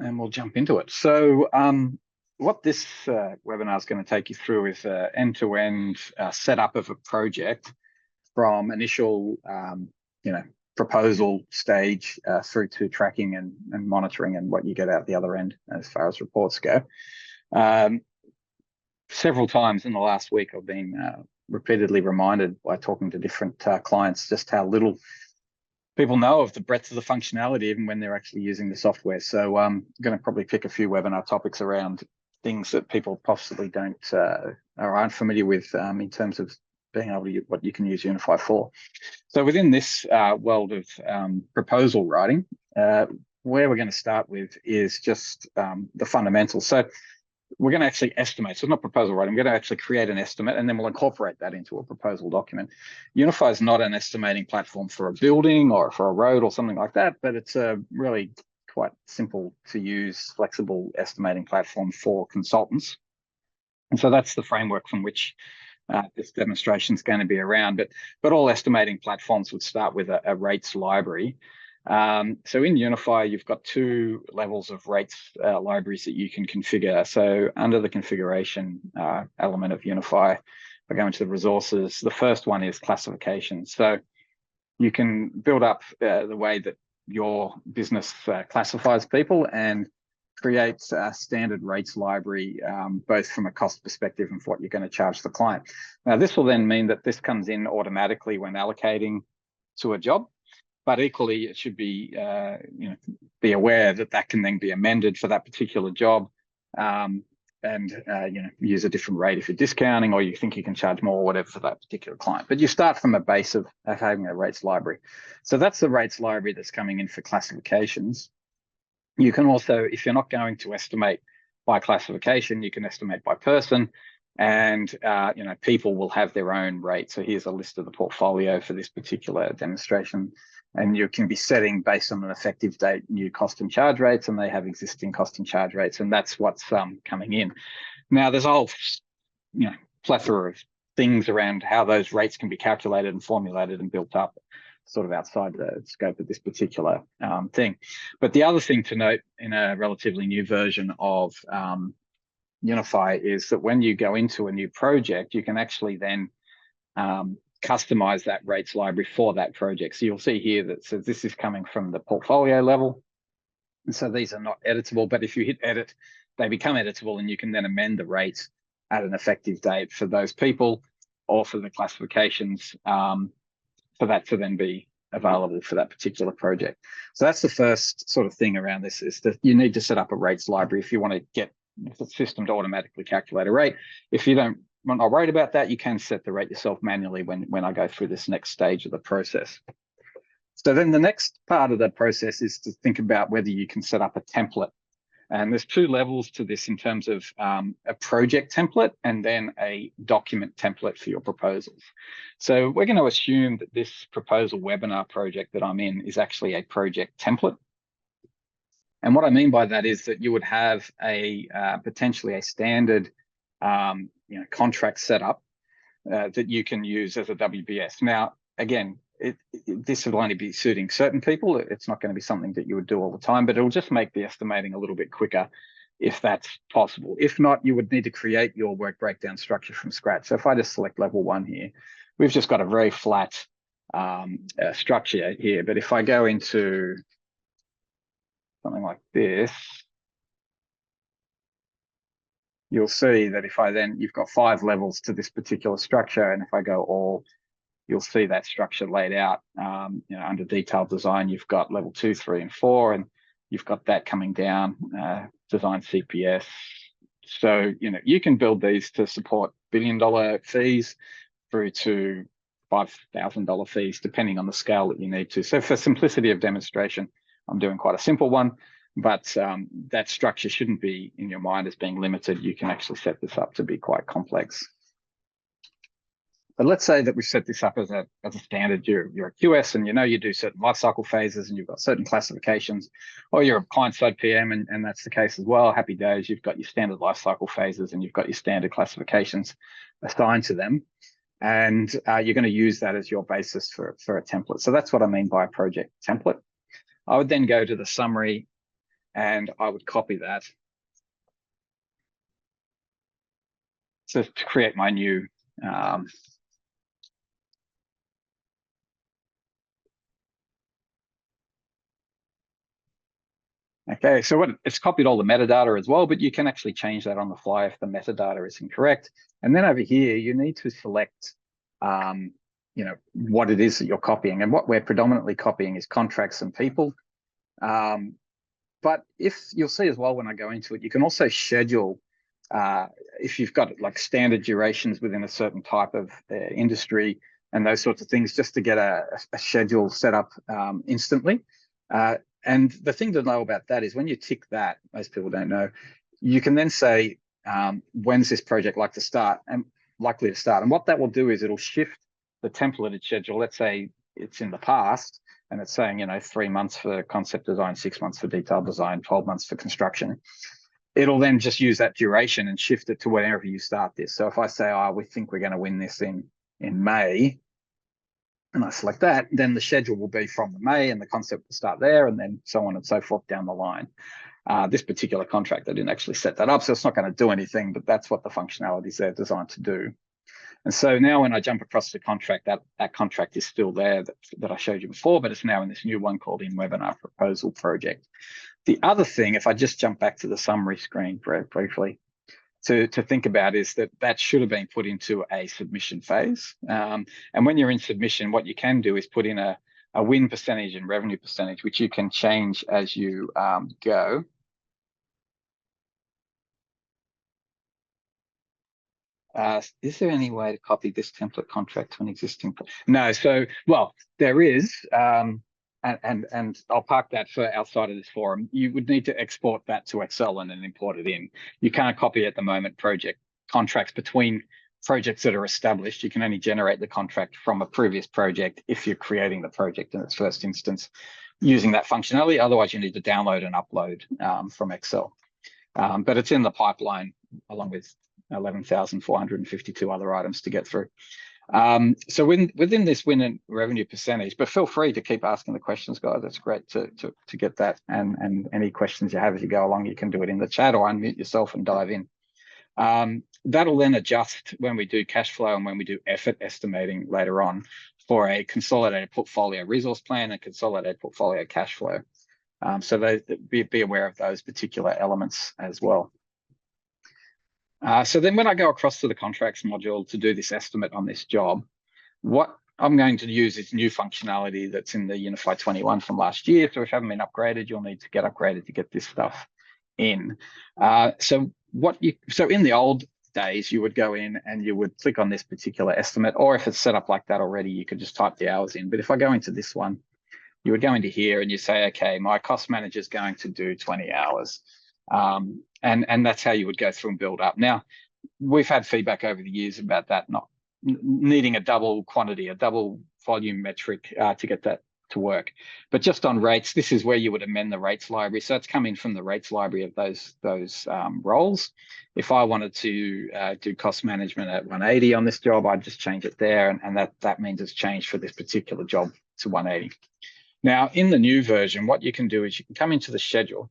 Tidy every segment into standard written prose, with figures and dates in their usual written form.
and we'll jump into it. So what this webinar is going to take you through is end-to-end setup of a project from initial, proposal stage through to tracking and monitoring and what you get out the other end as far as reports go. Several times in the last week, I've been repeatedly reminded by talking to different clients just how little people know of the breadth of the functionality, even when they're actually using the software. So I'm going to probably pick a few webinar topics around things that people possibly don't or aren't familiar with in terms of being able to use what you can use UniPhi for. So within this world of proposal writing, where we're going to start with is just the fundamentals. So we're going to actually estimate. So it's not proposal writing. We're going to actually create an estimate, and then we'll incorporate that into a proposal document. UniPhi is not an estimating platform for a building or for a road or something like that, but it's a really quite simple to use, flexible estimating platform for consultants. And so that's the framework from which this demonstration is going to be around. But all estimating platforms would start with a rates library. So in UniPhi, you've got two levels of rates libraries that you can configure. So under the configuration element of UniPhi, if I go into the resources, the first one is classification. So you can build up the way that your business classifies people and creates a standard rates library, both from a cost perspective and for what you're going to charge the client. Now, this will then mean that this comes in automatically when allocating to a job. But equally, it should be, be aware that that can then be amended for that particular job, and use a different rate if you're discounting or you think you can charge more or whatever for that particular client. But you start from a base of having a rates library. So that's the rates library that's coming in for classifications. You can also, if you're not going to estimate by classification, you can estimate by person. And people will have their own rate. So here's a list of the portfolio for this particular demonstration, and you can be setting based on an effective date new cost and charge rates, and they have existing cost and charge rates, and that's what's coming in. Now there's a whole plethora of things around how those rates can be calculated and formulated and built up, sort of outside the scope of this particular thing. But the other thing to note in a relatively new version of UniPhi is that when you go into a new project, you can actually then customize that rates library for that project. So you'll see here that says this is coming from the portfolio level. And so these are not editable, but if you hit edit, they become editable, and you can then amend the rates at an effective date for those people or for the classifications for that to then be available for that particular project. So that's the first sort of thing around this, is that you need to set up a rates library if you want to get the system to automatically calculate a rate. If you don't, I'm not worried about that, you can set the rate yourself manually when I go through this next stage of the process. So then the next part of the process is to think about whether you can set up a template. And there's two levels to this in terms of a project template and then a document template for your proposals. So we're going to assume that this proposal webinar project that I'm in is actually a project template. And what I mean by that is that you would have a potentially a standard contract setup that you can use as a WBS. Now, again, this will only be suiting certain people. It's not going to be something that you would do all the time, but it'll just make the estimating a little bit quicker if that's possible. If not, you would need to create your work breakdown structure from scratch. So if I just select level 1 here, we've just got a very flat structure here. But if I go into something like this, you'll see that if I then, you've got 5 levels to this particular structure. And if I go all, you'll see that structure laid out. Under detailed design, you've got level 2, 3, and 4, and you've got that coming down, design CPS. So, you can build these to support $1 billion fees through to $5,000 fees, depending on the scale that you need to. So for simplicity of demonstration, I'm doing quite a simple one, but that structure shouldn't be in your mind as being limited. You can actually set this up to be quite complex. But let's say that we set this up as a standard. You're a QS, and you do certain lifecycle phases, and you've got certain classifications, or you're a client-side PM, and that's the case as well. Happy days, you've got your standard lifecycle phases, and you've got your standard classifications assigned to them, and you're going to use that as your basis for a template. So that's what I mean by a project template. I would then go to the summary and I would copy that to create my new okay, so it's copied all the metadata as well, but you can actually change that on the fly if the metadata is incorrect. And then over here, you need to select, what it is that you're copying. And what we're predominantly copying is contracts and people. But if you'll see as well when I go into it, you can also schedule, if you've got like standard durations within a certain type of industry and those sorts of things, just to get a schedule set up instantly. And the thing to know about that is when you tick that, most people don't know, you can then say, when's this project likely to start? And what that will do is it'll shift the templated schedule. Let's say it's in the past and it's saying, 3 months for concept design, 6 months for detailed design, 12 months for construction. It'll then just use that duration and shift it to whenever you start this. So if I say, we think we're going to win this in May, and I select that, then the schedule will be from the May and the concept will start there, and then so on and so forth down the line. This particular contract, I didn't actually set that up, so it's not going to do anything, but that's what the functionalities they're designed to do. And so now when I jump across the contract, that contract is still there that I showed you before, but it's now in this new one called in-webinar proposal project. The other thing, if I just jump back to the summary screen very briefly, to think about is that should have been put into a submission phase. And when you're in submission, what you can do is put in a win percentage and revenue percentage, which you can change as you go. Is there any way to copy this template contract to an existing? No, so, well, there is, and I'll park that for outside of this forum. You would need to export that to Excel and then import it in. You can't copy at the moment project contracts between projects that are established. You can only generate the contract from a previous project if you're creating the project in its first instance using that functionality. Otherwise, you need to download and upload from Excel. But it's in the pipeline along with 11,452 other items to get through. So within this win and revenue percentage, but feel free to keep asking the questions, guys. It's great to get that. And any questions you have as you go along, you can do it in the chat or unmute yourself and dive in. That'll then adjust when we do cash flow and when we do effort estimating later on for a consolidated portfolio resource plan and consolidated portfolio cash flow. So be aware of those particular elements as well. So then when I go across to the contracts module to do this estimate on this job, what I'm going to use is new functionality that's in the UniPhi 21 from last year. So if you haven't been upgraded, you'll need to get upgraded to get this stuff in. So in the old days, you would go in and you would click on this particular estimate, or if it's set up like that already, you could just type the hours in. But if I go into this one, you would go into here and you say, okay, my cost manager is going to do 20 hours. And that's how you would go through and build up. Now, we've had feedback over the years about that not needing a double quantity, a double volume metric to get that to work. But just on rates, this is where you would amend the rates library. So it's coming from the rates library of those roles. If I wanted to do cost management at 180 on this job, I'd just change it there. And that means it's changed for this particular job to 180. Now, in the new version, what you can do is you can come into the schedule.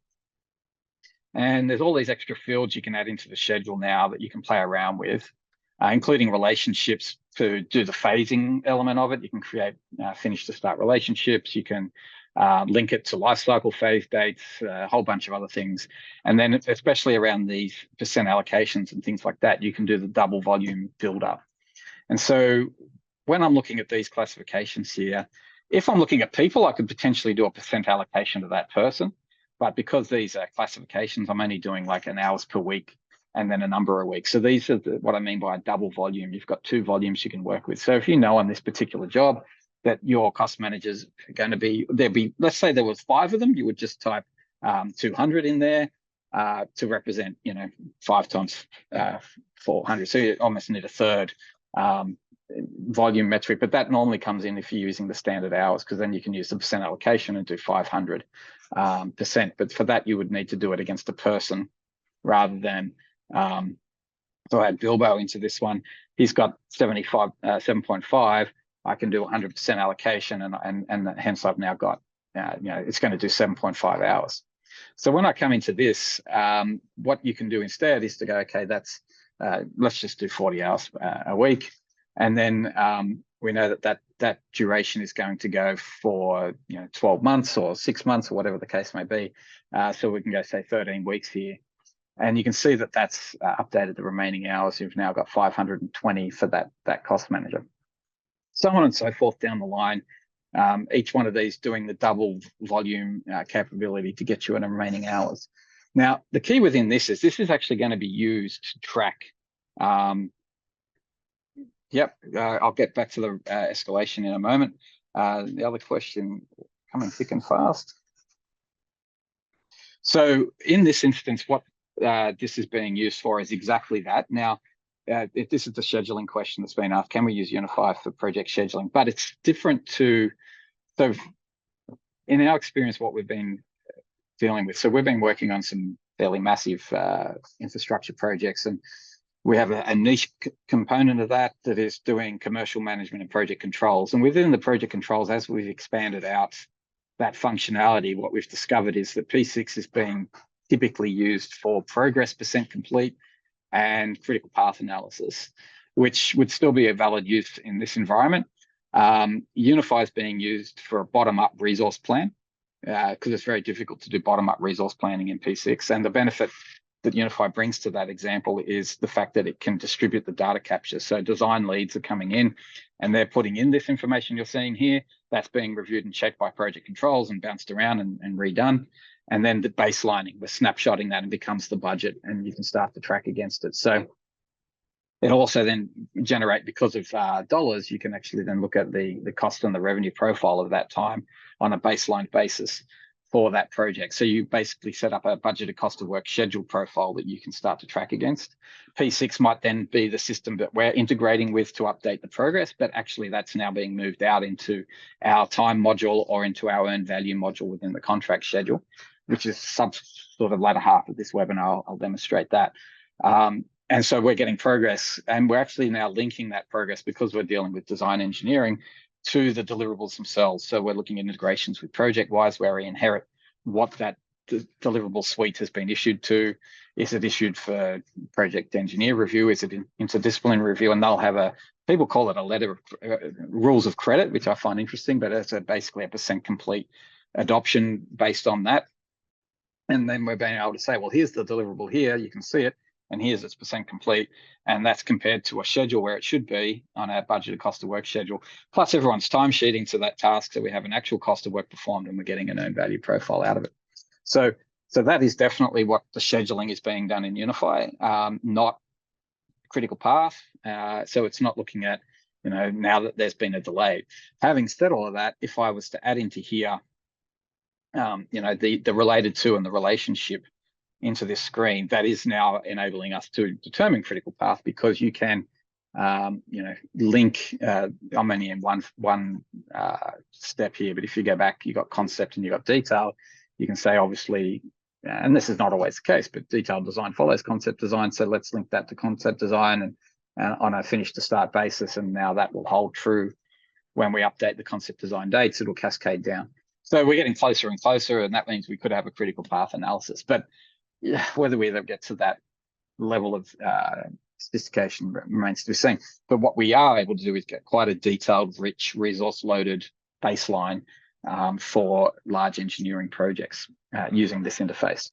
And there's all these extra fields you can add into the schedule now that you can play around with, including relationships to do the phasing element of it. You can create finish to start relationships. You can link it to life cycle phase dates, a whole bunch of other things. And then especially around these percent allocations and things like that, you can do the double volume build up. And so when I'm looking at these classifications here, if I'm looking at people, I could potentially do a percent allocation to that person. But because these are classifications, I'm only doing like an hours per week and then a number a week. So these are what I mean by a double volume. You've got 2 volumes you can work with. So if you know on this particular job that your cost managers are going to be, let's say there was 5 of them, you would just type 200 in there to represent, 5 times 400. So you almost need a third volume metric, but that normally comes in if you're using the standard hours, because then you can use the percent allocation and do 500%. But for that, you would need to do it against a person rather than, so I had Bilbo into this one. He's got 7.5. I can do 100% allocation, and hence I've now got, it's going to do 7.5 hours. So when I come into this, what you can do instead is to go, okay, that's let's just do 40 hours a week. And then we know that duration is going to go for 12 months or 6 months or whatever the case may be. So we can go say 13 weeks here. And you can see that that's updated the remaining hours. You've now got 520 for that cost manager. So on and so forth down the line. Each one of these doing the double volume capability to get you in the remaining hours. Now, the key within this is actually going to be used to track. I'll get back to the escalation in a moment. The other question coming thick and fast. So in this instance, what this is being used for is exactly that. Now, if this is the scheduling question that's been asked, can we use UniPhi for project scheduling? But it's different to, so in our experience, what we've been dealing with, so we've been working on some fairly massive infrastructure projects, and we have a niche component of that is doing commercial management and project controls. And within the project controls, as we've expanded out that functionality, what we've discovered is that P6 is being typically used for progress percent complete and critical path analysis, which would still be a valid use in this environment. UniPhi is being used for a bottom-up resource plan because it's very difficult to do bottom-up resource planning in P6. And the benefit that UniPhi brings to that example is the fact that it can distribute the data capture. So design leads are coming in and they're putting in this information you're seeing here. That's being reviewed and checked by project controls and bounced around and redone. And then the baselining, we're snapshotting that and becomes the budget, and you can start to track against it. So it'll also then generate, because of dollars, you can actually then look at the cost and the revenue profile of that time on a baseline basis for that project. So you basically set up a budgeted cost of work schedule profile that you can start to track against. P6 might then be the system that we're integrating with to update the progress, but actually that's now being moved out into our time module or into our earned value module within the contract schedule, which is sort of latter half of this webinar. I'll demonstrate that. And so we're getting progress, and we're actually now linking that progress, because we're dealing with design engineering, to the deliverables themselves. So we're looking at integrations with ProjectWise, where we inherit what that deliverable suite has been issued to. Is it issued for project engineer review? Is it interdisciplinary review? And they'll have people call it a letter of rules of credit, which I find interesting, but it's basically a percent complete adoption based on that. And then we're being able to say, well, here's the deliverable here, you can see it, and here's its percent complete. And that's compared to a schedule where it should be on our budgeted cost of work schedule, plus everyone's timesheeting to that task. So we have an actual cost of work performed, and we're getting an earned value profile out of it. So that is definitely what the scheduling is being done in UniPhi, not critical path. So it's not looking at, now that there's been a delay. Having said all of that, if I was to add into here, the related to and the relationship into this screen, that is now enabling us to determine critical path, because you can, link. I'm only in one step here, but if you go back, you got concept and you got detail. You can say, obviously, and this is not always the case, but detailed design follows concept design. So let's link that to concept design and on a finish to start basis. And now that will hold true when we update the concept design dates. It'll cascade down. So we're getting closer and closer, and that means we could have a critical path analysis. But yeah, whether we ever get to that level of sophistication remains to be seen. But what we are able to do is get quite a detailed, rich, resource-loaded baseline for large engineering projects using this interface.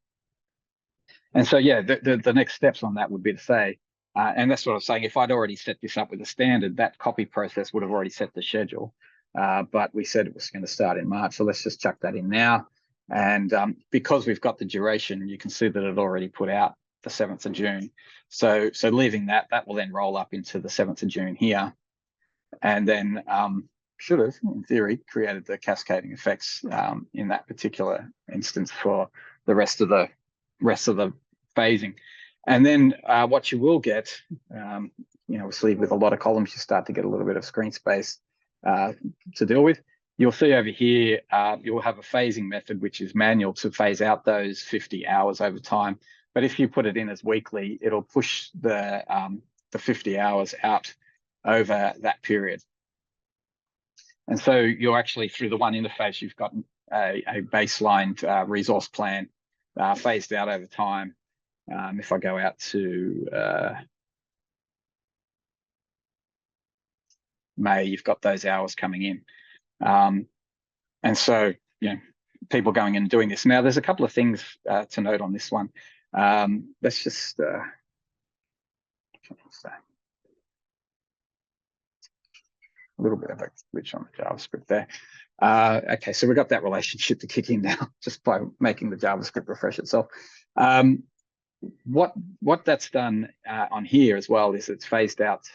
And so, yeah, the next steps on that would be to say, and that's what I was saying, if I'd already set this up with a standard, that copy process would have already set the schedule. But we said it was going to start in March. So let's just chuck that in now. And because we've got the duration, you can see that it already put out the 7th of June. So leaving that will then roll up into the 7th of June here. And then should have, in theory, created the cascading effects in that particular instance for the rest of the phasing. And then what you will get, obviously with a lot of columns, you start to get a little bit of screen space to deal with. You'll see over here, you'll have a phasing method, which is manual to phase out those 50 hours over time. But if you put it in as weekly, it'll push the 50 hours out over that period. And so you're actually, through the one interface, you've got a baseline resource plan phased out over time. If I go out to May, you've got those hours coming in. And so, people going in and doing this. Now, there's a couple of things to note on this one. Let's just a little bit of a glitch on the JavaScript there. Okay, so we've got that relationship to kick in now just by making the JavaScript refresh itself. What that's done on here as well is it's phased out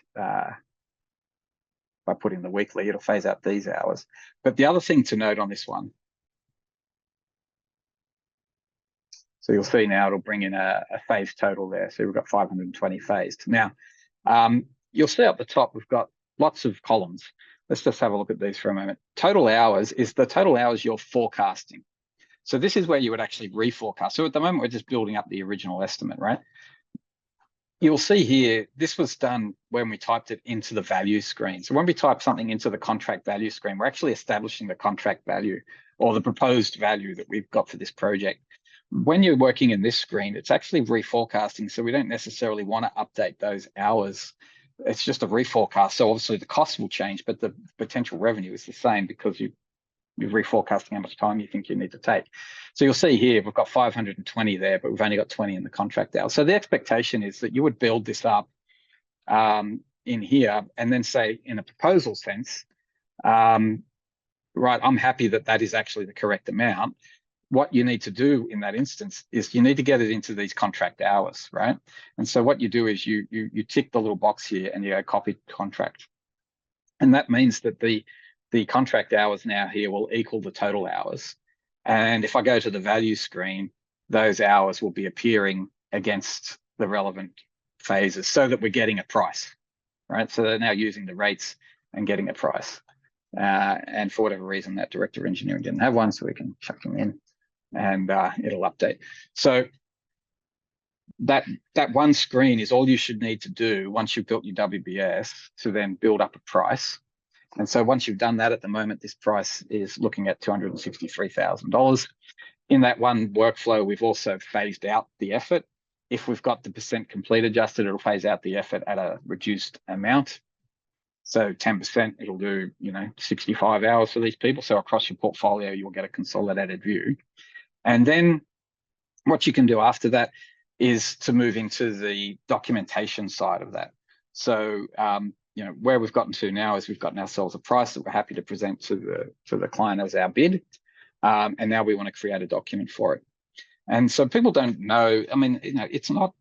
by putting the weekly, it'll phase out these hours. But the other thing to note on this one, so you'll see now it'll bring in a phase total there. So we've got 520 phased. Now, you'll see up the top, we've got lots of columns. Let's just have a look at these for a moment. Total hours is the total hours you're forecasting. So this is where you would actually reforecast. So at the moment, we're just building up the original estimate, right? You'll see here, this was done when we typed it into the value screen. So when we type something into the contract value screen, we're actually establishing the contract value or the proposed value that we've got for this project. When you're working in this screen, it's actually reforecasting. So we don't necessarily want to update those hours. It's just a reforecast. So obviously the cost will change, but the potential revenue is the same because you're reforecasting how much time you think you need to take. So you'll see here, we've got 520 there, but we've only got 20 in the contract hours. So the expectation is that you would build this up in here and then say in a proposal sense, right, I'm happy that that is actually the correct amount. What you need to do in that instance is you need to get it into these contract hours, right? And so what you do is you tick the little box here and you go copy contract. And that means that the contract hours now here will equal the total hours. And if I go to the value screen, those hours will be appearing against the relevant phases so that we're getting a price, right? So they're now using the rates and getting a price. And for whatever reason, that director of engineering didn't have one, so we can chuck them in and it'll update. So that one screen is all you should need to do once you've built your WBS to then build up a price. And so once you've done that, at the moment, this price is looking at $263,000. In that one workflow, we've also phased out the effort. If we've got the percent complete adjusted, it'll phase out the effort at a reduced amount. So 10%, it'll do 65 hours for these people. So across your portfolio, you'll get a consolidated view. And then what you can do after that is to move into the documentation side of that. So where we've gotten to now is we've gotten ourselves a price that we're happy to present to the client as our bid. And now we want to create a document for it. And so people don't know, I mean, it's not,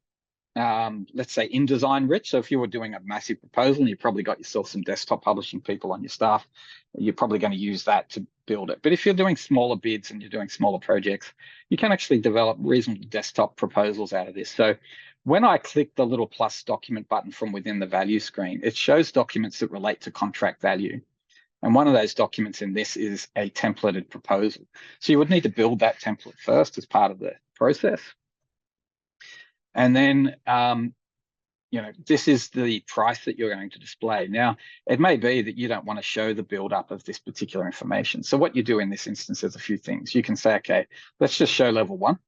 let's say, InDesign rich. So if you were doing a massive proposal and you probably got yourself some desktop publishing people on your staff, you're probably going to use that to build it. But if you're doing smaller bids and you're doing smaller projects, you can actually develop reasonable desktop proposals out of this. So when I click the little plus document button from within the value screen, it shows documents that relate to contract value. And one of those documents in this is a templated proposal. So you would need to build that template first as part of the process. And then, this is the price that you're going to display. Now, it may be that you don't want to show the build-up of this particular information. So what you do in this instance is a few things. You can say, okay, let's just show level 1.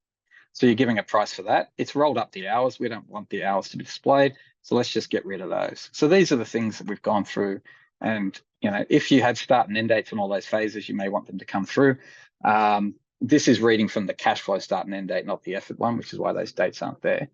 So you're giving a price for that. It's rolled up the hours. We don't want the hours to be displayed. So let's just get rid of those. So these are the things that we've gone through. And, if you had start and end dates on all those phases, you may want them to come through. This is reading from the cash flow start and end date, not the effort one, which is why those dates aren't there.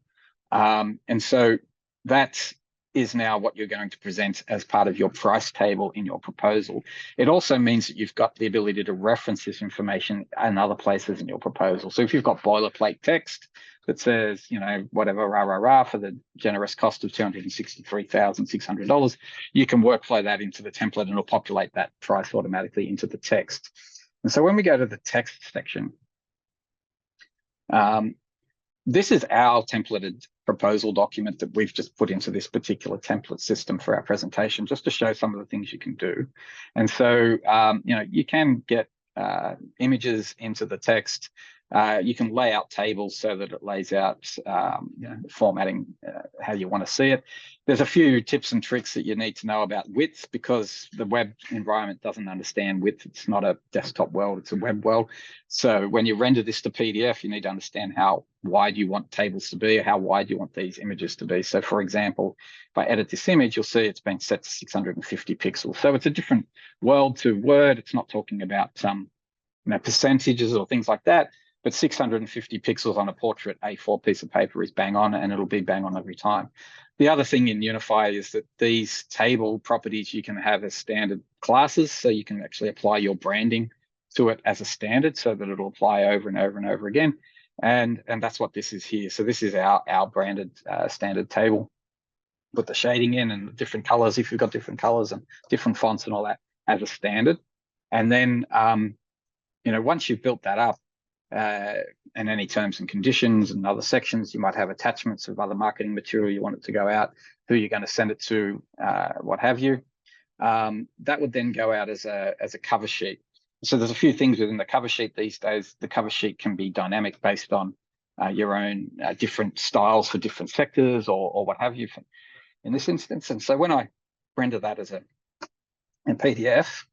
And so that is now what you're going to present as part of your price table in your proposal. It also means that you've got the ability to reference this information in other places in your proposal. So if you've got boilerplate text that says, whatever, rah, rah, rah, for the generous cost of $263,600, you can workflow that into the template and it'll populate that price automatically into the text. And so when we go to the text section, this is our templated proposal document that we've just put into this particular template system for our presentation, just to show some of the things you can do. And so, you can get images into the text. You can lay out tables so that it lays out formatting how you want to see it. There's a few tips and tricks that you need to know about width, because the web environment doesn't understand width. It's not a desktop world, it's a web world. So when you render this to PDF, you need to understand how wide you want tables to be, or how wide you want these images to be. So for example, if I edit this image, you'll see it's been set to 650 pixels. So it's a different world to Word. It's not talking about percentages or things like that. But 650 pixels on a portrait A4 piece of paper is bang on, and it'll be bang on every time. The other thing in UniPhi is that these table properties you can have as standard classes, so you can actually apply your branding to it as a standard, so that it'll apply over and over and over again. And that's what this is here. So this is our branded standard table. Put the shading in and different colors if you've got different colors and different fonts and all that as a standard. And then once you've built that up, and any terms and conditions and other sections, you might have attachments of other marketing material you want it to go out, who you're going to send it to, what have you. That would then go out as a cover sheet. So there's a few things within the cover sheet these days. The cover sheet can be dynamic based on your own different styles for different sectors or what have you in this instance. And so when I render that as a PDF,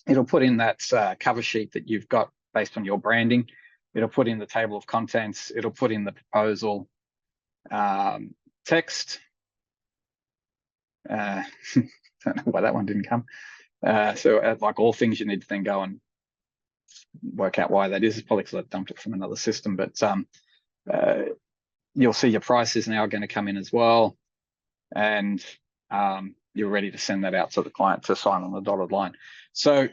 it'll put in that cover sheet that you've got based on your branding. It'll put in the table of contents. It'll put in the proposal text. Don't know why that one didn't come. So like all things, you need to then go and work out why that is. It's probably because I dumped it from another system, but you'll see your price is now going to come in as well. And you're ready to send that out to the client to sign on the dotted line. So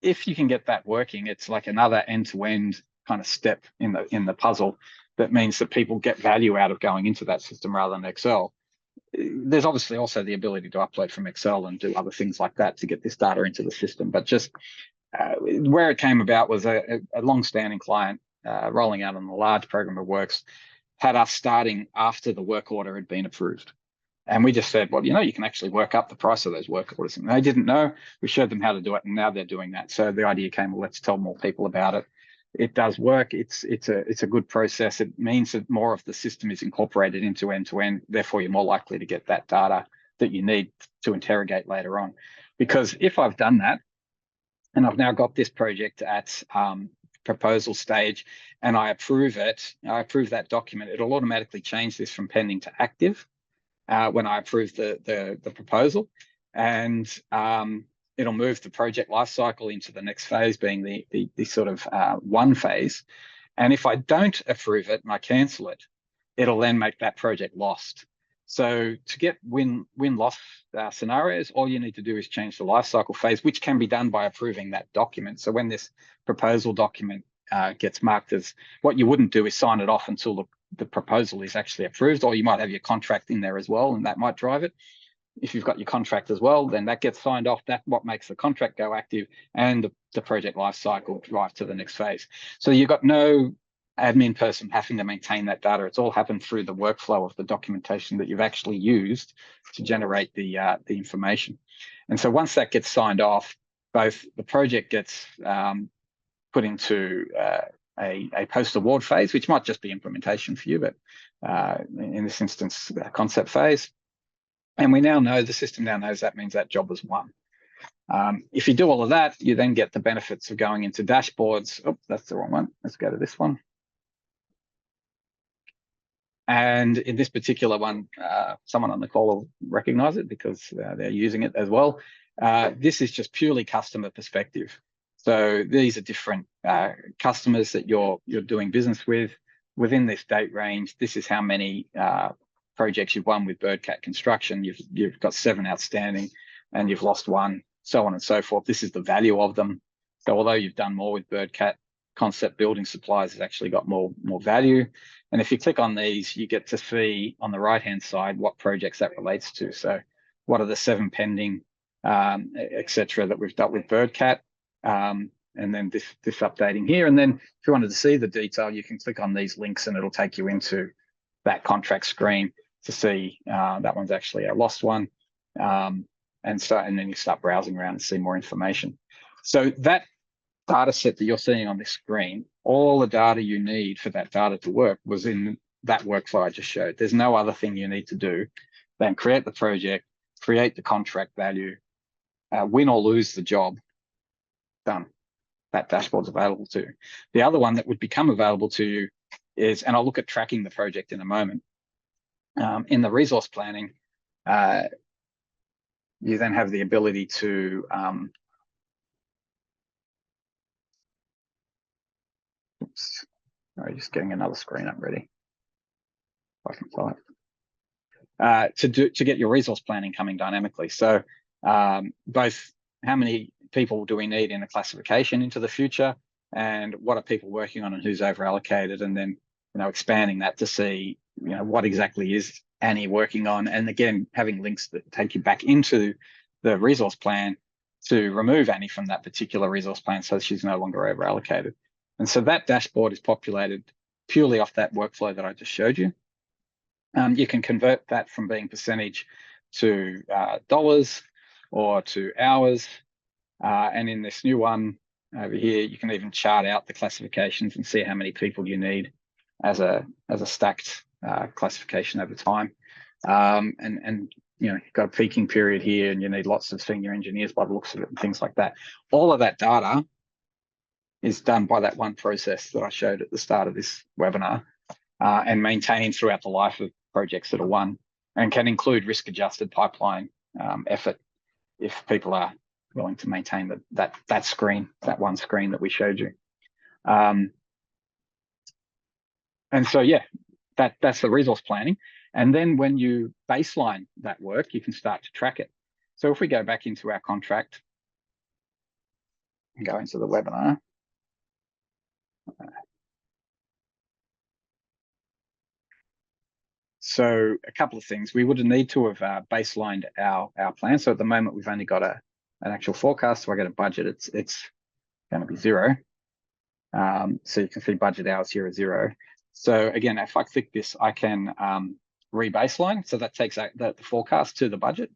if you can get that working, it's like another end-to-end kind of step in the puzzle that means that people get value out of going into that system rather than Excel. There's obviously also the ability to upload from Excel and do other things like that to get this data into the system. But just where it came about was a long-standing client rolling out on a large program of works, had us starting after the work order had been approved. And we just said, well, you can actually work up the price of those work orders. And they didn't know. We showed them how to do it, and now they're doing that. So the idea came, well, let's tell more people about it. It does work. It's a good process. It means that more of the system is incorporated into end-to-end. Therefore, you're more likely to get that data that you need to interrogate later on. Because if I've done that, and I've now got this project at proposal stage, and I approve it, I approve that document, it'll automatically change this from pending to active when I approve the proposal, and it'll move the project lifecycle into the next phase, being the sort of one phase. And if I don't approve it and I cancel it, it'll then make that project lost. So to get win-loss scenarios, all you need to do is change the lifecycle phase, which can be done by approving that document. So when this proposal document gets marked as, what you wouldn't do is sign it off until the proposal is actually approved, or you might have your contract in there as well, and that might drive it. If you've got your contract as well, then that gets signed off. That's what makes the contract go active, and the project lifecycle drive to the next phase. So you've got no admin person having to maintain that data. It's all happened through the workflow of the documentation that you've actually used to generate the information. And so once that gets signed off, both the project gets put into a post-award phase, which might just be implementation for you, but in this instance, a concept phase. And we now know, the system now knows that means that job was won. If you do all of that, you then get the benefits of going into dashboards. Oh, that's the wrong one. Let's go to this one. And in this particular one, someone on the call will recognize it because they're using it as well. This is just purely customer perspective. So these are different customers that you're doing business with. Within this date range, this is how many projects you've won with Birdcat Construction. You've got 7 outstanding and you've lost 1, so on and so forth. This is the value of them. So although you've done more with Birdcat, Concept Building Supplies has actually got more value. And if you click on these, you get to see on the right-hand side what projects that relates to. So what are the 7 pending, etc., that we've dealt with Birdcat, and then this updating here. And then if you wanted to see the detail, you can click on these links and it'll take you into that contract screen to see that one's actually a lost one. And then you start browsing around and see more information. So that data set that you're seeing on this screen, all the data you need for that data to work was in that workflow I just showed. There's no other thing you need to do than create the project, create the contract value, win or lose the job, done. That dashboard's available to you. The other one that would become available to you is, and I'll look at tracking the project in a moment, in the resource planning, you then have the ability to oops, sorry, just getting another screen up ready. If I can type. To get your resource planning coming dynamically. So both how many people do we need in a classification into the future, and what are people working on and who's over allocated, and then expanding that to see what exactly is Annie working on, and again having links that take you back into the resource plan to remove Annie from that particular resource plan so she's no longer over allocated. And so that dashboard is populated purely off that workflow that I just showed you. You can convert that from being percentage to dollars or to hours. And in this new one over here, you can even chart out the classifications and see how many people you need as a stacked classification over time. And you've got a peaking period here, and you need lots of senior engineers by the looks of it and things like that. All of that data is done by that one process that I showed at the start of this webinar, and maintained throughout the life of projects that are won, and can include risk-adjusted pipeline effort if people are willing to maintain that screen, that one screen that we showed you. And so, yeah, that's the resource planning. And then when you baseline that work, you can start to track it. So if we go back into our contract and go into the webinar, so a couple of things. We would need to have baselined our plan. So at the moment, we've only got an actual forecast. So I get a budget, it's going to be 0. So you can see budget hours here are 0. So again, if I click this, I can re-baseline. So that takes the forecast to the budget.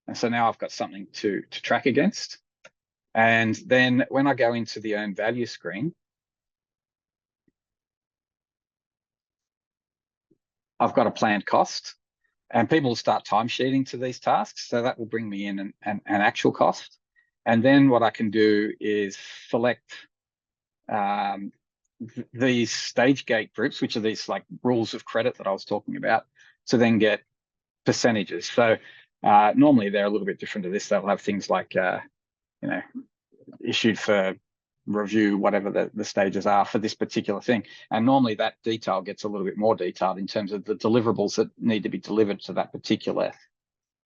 And so now I've got something to track against. And then when I go into the earned value screen, I've got a planned cost, and people will start timesheeting to these tasks. So that will bring me in an actual cost. And then what I can do is select these stage gate groups, which are these like rules of credit that I was talking about, to then get percentages. So normally they're a little bit different to this. They'll have things like, issued for review, whatever the stages are for this particular thing. And normally that detail gets a little bit more detailed in terms of the deliverables that need to be delivered to that particular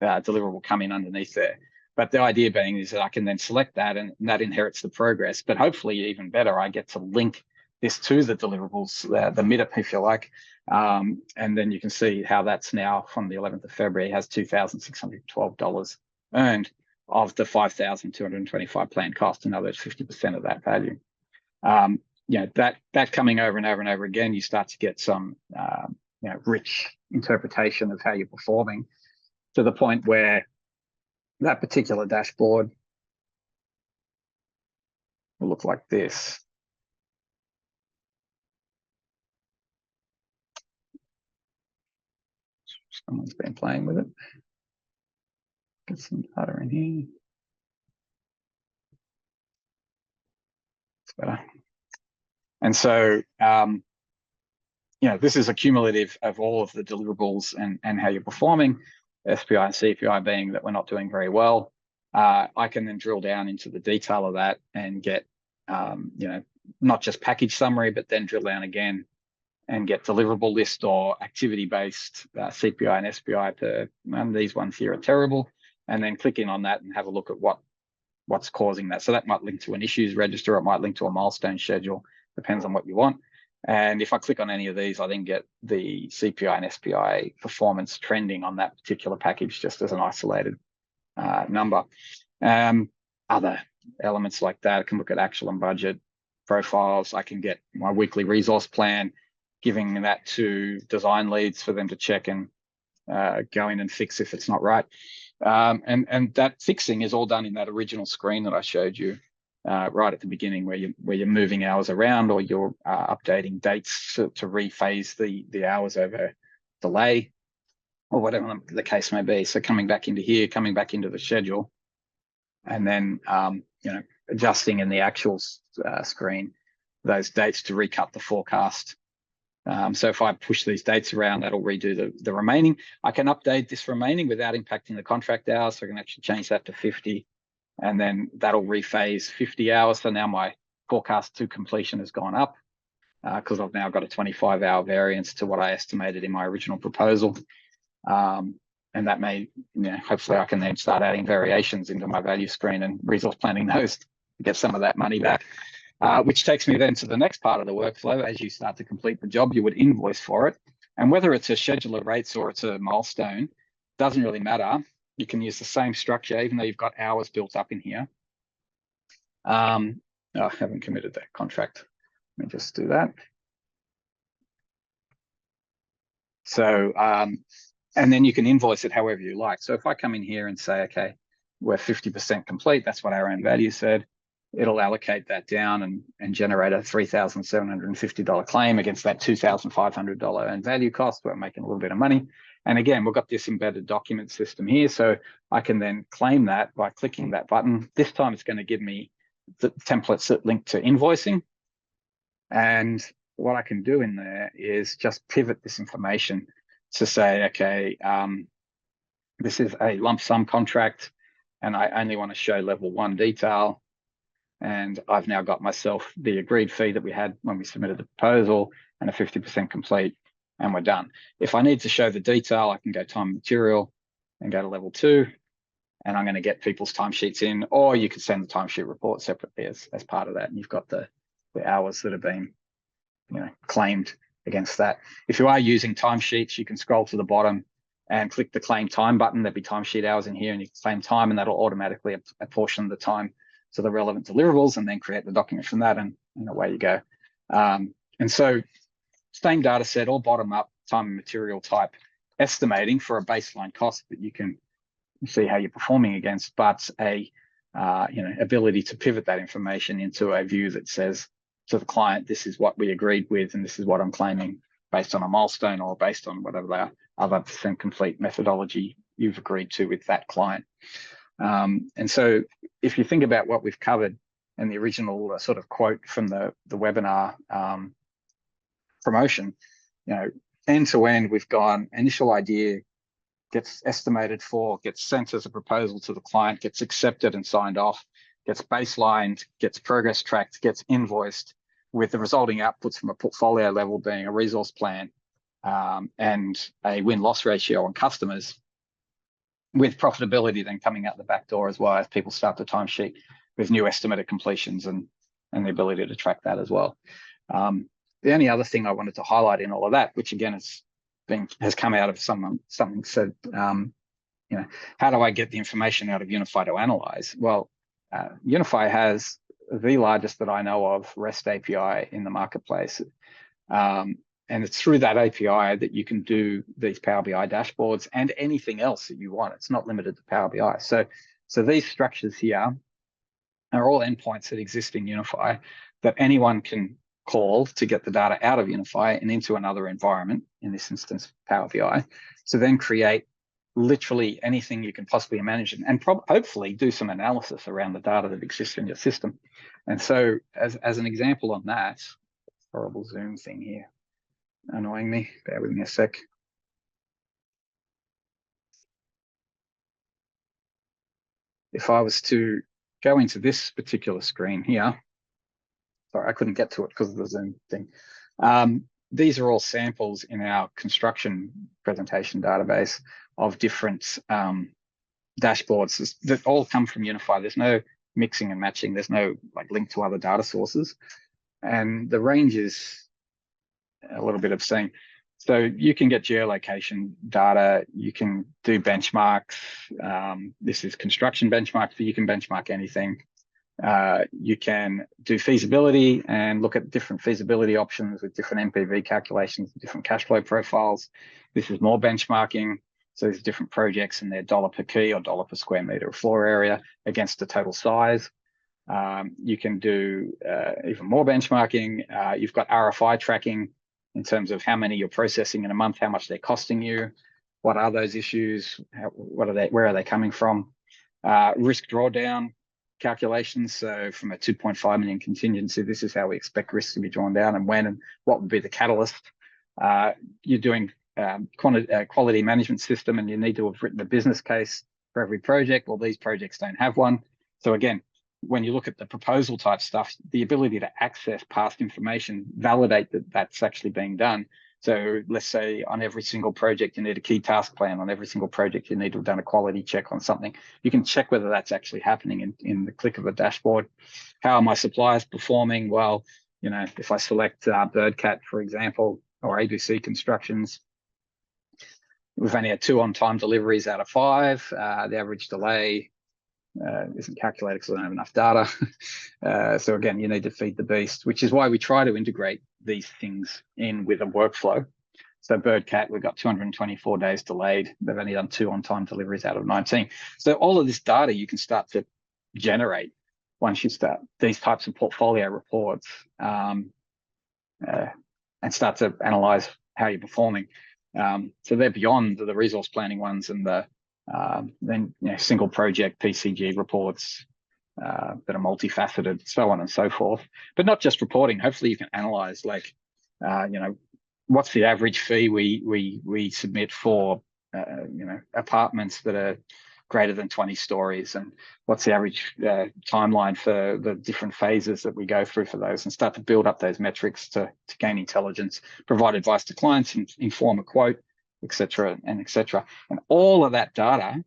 deliverable coming underneath there. But the idea being is that I can then select that, and that inherits the progress. But hopefully even better, I get to link this to the deliverables, the MIDIP, if you like. And then you can see how that's now from the 11th of February has $2,612 earned of the 5,225 planned cost. In other words, 50% of that value. That coming over and over and over again, you start to get some rich interpretation of how you're performing, to the point where that particular dashboard will look like this. Someone's been playing with it. Get some data in here. It's better. And so, this is a cumulative of all of the deliverables and how you're performing, SPI and CPI being that we're not doing very well. I can then drill down into the detail of that and get, not just package summary, but then drill down again and get deliverable list or activity-based CPI and SPI per, and these ones here are terrible. And then click in on that and have a look at what's causing that. So that might link to an issues register, or it might link to a milestone schedule, depends on what you want. And if I click on any of these, I then get the CPI and SPI performance trending on that particular package just as an isolated number. Other elements like that, I can look at actual and budget profiles. I can get my weekly resource plan, giving that to design leads for them to check and go in and fix if it's not right. And that fixing is all done in that original screen that I showed you right at the beginning, where you're moving hours around, or you're updating dates to rephase the hours over delay, or whatever the case may be. So coming back into here, coming back into the schedule, and then adjusting in the actual screen those dates to recut the forecast. So if I push these dates around, that'll redo the remaining. I can update this remaining without impacting the contract hours. So I can actually change that to 50, and then that'll rephase 50 hours. So now my forecast to completion has gone up because I've now got a 25-hour variance to what I estimated in my original proposal. And that may, hopefully I can then start adding variations into my value screen and resource planning those to get some of that money back. Which takes me then to the next part of the workflow. As you start to complete the job, you would invoice for it. And whether it's a scheduler rates or it's a milestone, doesn't really matter. You can use the same structure, even though you've got hours built up in here. I haven't committed that contract. Let me just do that. So, and then you can invoice it however you like. So if I come in here and say, okay, we're 50% complete, that's what our own value said, it'll allocate that down and generate a $3,750 claim against that $2,500 own value cost. We're making a little bit of money. And again, we've got this embedded document system here. So I can then claim that by clicking that button. This time it's going to give me the templates that link to invoicing. And what I can do in there is just pivot this information to say, okay, this is a lump sum contract, and I only want to show level 1 detail. And I've now got myself the agreed fee that we had when we submitted the proposal and a 50% complete, and we're done. If I need to show the detail, I can go time and material and go to level 2, and I'm going to get people's timesheets in, or you could send the timesheet report separately as part of that. And you've got the hours that have been claimed against that. If you are using timesheets, you can scroll to the bottom and click the claim time button. There'll be timesheet hours in here, and you can claim time, and that'll automatically apportion the time to the relevant deliverables, and then create the document from that, and away you go. And so same data set, all bottom up, time and material type estimating for a baseline cost that you can see how you're performing against, but a ability to pivot that information into a view that says to the client, this is what we agreed with, and this is what I'm claiming based on a milestone or based on whatever the other percent complete methodology you've agreed to with that client. And so if you think about what we've covered and the original sort of quote from the webinar promotion, end to end, we've gone initial idea, gets estimated for, gets sent as a proposal to the client, gets accepted and signed off, gets baselined, gets progress tracked, gets invoiced, with the resulting outputs from a portfolio level being a resource plan and a win-loss ratio on customers, with profitability then coming out the back door as well as people start the timesheet with new estimated completions and the ability to track that as well. The only other thing I wanted to highlight in all of that, which again has come out of something said, how do I get the information out of UniPhi to analyze? Well, UniPhi has the largest that I know of REST API in the marketplace. And it's through that API that you can do these Power BI dashboards and anything else that you want. It's not limited to Power BI. So these structures here are all endpoints that exist in UniPhi that anyone can call to get the data out of UniPhi and into another environment, in this instance, Power BI, to then create literally anything you can possibly imagine, and hopefully do some analysis around the data that exists in your system. And so as an example on that, horrible Zoom thing here, annoying me, bear with me a sec. If I was to go into this particular screen here, sorry, I couldn't get to it because of the Zoom thing. These are all samples in our construction presentation database of different dashboards that all come from UniPhi. There's no mixing and matching. There's no link to other data sources. And the range is a little bit obscene. So you can get geolocation data, you can do benchmarks. This is construction benchmarks, but you can benchmark anything. You can do feasibility and look at different feasibility options with different NPV calculations, different cash flow profiles. This is more benchmarking. So there's different projects and their dollar per key or dollar per square meter of floor area against the total size. You can do even more benchmarking. You've got RFI tracking in terms of how many you're processing in a month, how much they're costing you, what are those issues, what are they, where are they coming from? Risk drawdown calculations. So from a 2.5 million contingency, this is how we expect risks to be drawn down and when and what would be the catalyst. You're doing quality management system, and you need to have written a business case for every project. Well, these projects don't have one. So again, when you look at the proposal type stuff, the ability to access past information, validate that that's actually being done. So let's say on every single project, you need a key task plan. On every single project, you need to have done a quality check on something. You can check whether that's actually happening in the click of a dashboard. How are my suppliers performing? Well, you know, if I select Birdcat, for example, or ABC Constructions, we've only had 2 on-time deliveries out of 5. The average delay isn't calculated because I don't have enough data. So again, you need to feed the beast, which is why we try to integrate these things in with a workflow. So Birdcat, we've got 224 days delayed. They've only done 2 on-time deliveries out of 19. So all of this data you can start to generate once you start these types of portfolio reports and start to analyze how you're performing. So they're beyond the resource planning ones and the then single project PCG reports that are multifaceted, so on and so forth. But not just reporting. Hopefully, you can analyze what's the average fee we submit for apartments that are greater than 20 stories, and what's the average timeline for the different phases that we go through for those, and start to build up those metrics to gain intelligence, provide advice to clients, and inform a quote, etc. and etc. And all of that data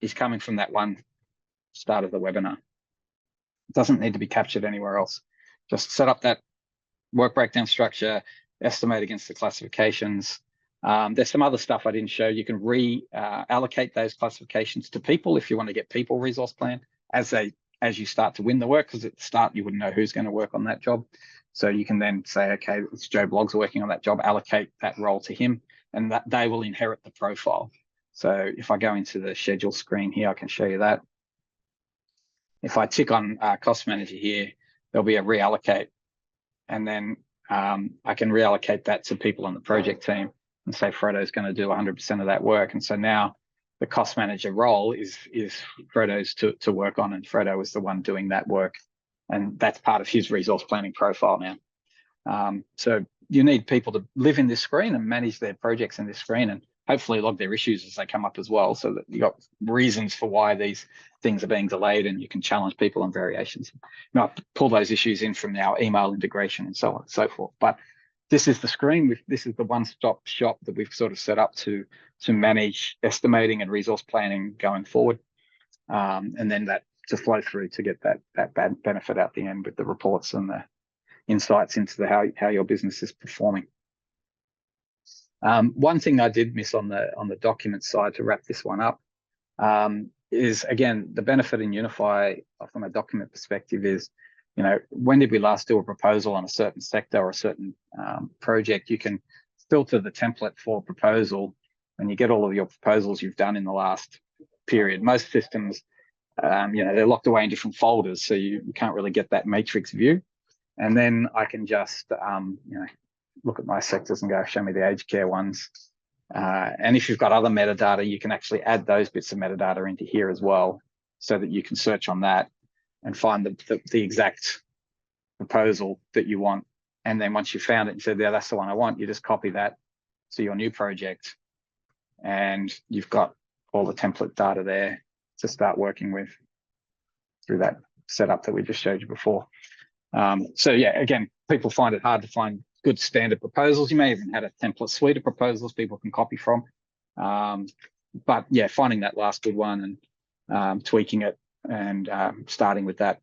is coming from that one start of the webinar. It doesn't need to be captured anywhere else. Just set up that work breakdown structure, estimate against the classifications. There's some other stuff I didn't show. You can reallocate those classifications to people if you want to get people resource plan as you start to win the work, because at the start you wouldn't know who's going to work on that job. So you can then say, okay, it's Joe Bloggs working on that job, allocate that role to him, and that they will inherit the profile. So if I go into the schedule screen here, I can show you that. If I tick on cost manager here, there'll be a reallocate, and then I can reallocate that to people on the project team and say Frodo's going to do 100% of that work. And so now the cost manager role is Frodo's to work on, and Frodo is the one doing that work. And that's part of his resource planning profile now. So you need people to live in this screen and manage their projects in this screen, and hopefully log their issues as they come up as well, so that you've got reasons for why these things are being delayed, and you can challenge people on variations. Not pull those issues in from our email integration and so on and so forth. But this is the screen. This is the one-stop shop that we've sort of set up to manage estimating and resource planning going forward, and then that to flow through to get that benefit out the end with the reports and the insights into how your business is performing. One thing I did miss on the document side to wrap this one up is, again, the benefit in UniPhi from a document perspective is, when did we last do a proposal on a certain sector or a certain project? You can filter the template for proposal, and you get all of your proposals you've done in the last period. Most systems, they're locked away in different folders, so you can't really get that matrix view. And then I can just, look at my sectors and go, show me the aged care ones. And if you've got other metadata, you can actually add those bits of metadata into here as well, so that you can search on that and find the exact proposal that you want. And then once you've found it and said, yeah, that's the one I want, you just copy that to your new project, and you've got all the template data there to start working with through that setup that we just showed you before. So yeah, again, people find it hard to find good standard proposals. You may even have a template suite of proposals people can copy from. But yeah, finding that last good one and tweaking it and starting with that,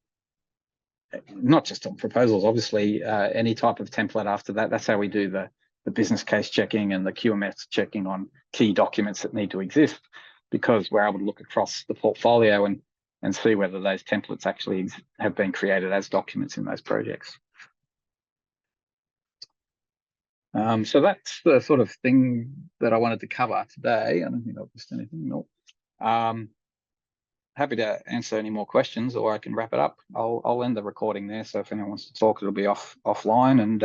not just on proposals, obviously, any type of template after that. That's how we do the business case checking and the QMS checking on key documents that need to exist, because we're able to look across the portfolio and see whether those templates actually have been created as documents in those projects. So that's the sort of thing that I wanted to cover today. I don't think I've missed anything. No. happy to answer any more questions, or I can wrap it up. I'll end the recording there. So if anyone wants to talk, it'll be offline, and